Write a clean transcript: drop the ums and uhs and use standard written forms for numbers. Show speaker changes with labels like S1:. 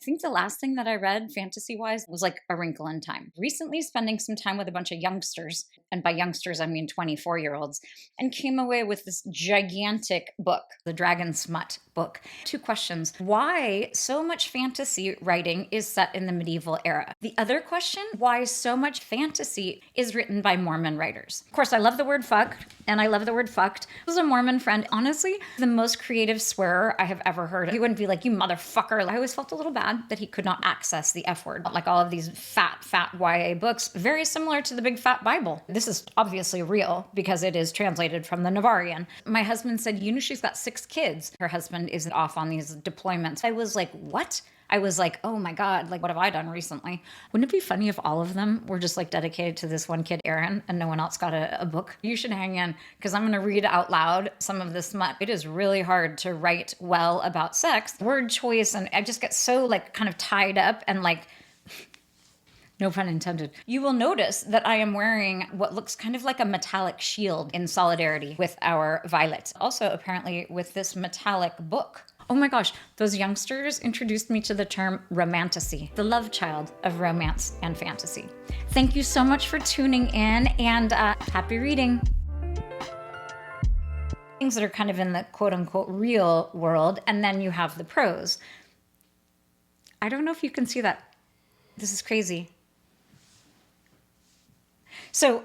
S1: I think the last thing that I read fantasy wise was like A Wrinkle in Time. Recently, spending some time with a bunch of youngsters, and by youngsters, I mean 24-year-olds, and came away with this gigantic book, the Dragon Smut book. Two questions. Why so much fantasy writing is set in the medieval era? The other question, why so much fantasy is written by Mormon writers? Of course, I love the word fuck, and I love the word fucked. I was a Mormon friend, honestly, the most creative swearer I have ever heard. He wouldn't be like, you motherfucker. I always felt a little bad that he could not access the F word. Like all of these fat YA books, very similar to the Big Fat Bible. This is obviously real because it is translated from the Navarian. My husband said, you know, she's got 6 kids. Her husband isn't off on these deployments. I was like, what? I was like, oh my God, like what have I done recently? Wouldn't it be funny if all of them were just like dedicated to this one kid, Aaron, and no one else got a book? You should hang in because I'm going to read out loud some of this smut. It is really hard to write well about sex, word choice, and I just get so like kind of tied up and like, no pun intended. You will notice that I am wearing what looks kind of like a metallic shield in solidarity with our Violet. Also, apparently, with this metallic book. Oh my gosh, those youngsters introduced me to the term romantasy, the love child of romance and fantasy. Thank you so much for tuning in, and happy reading. Things that are kind of in the quote unquote real world, and then you have the prose. I don't know if you can see that. This is crazy. So,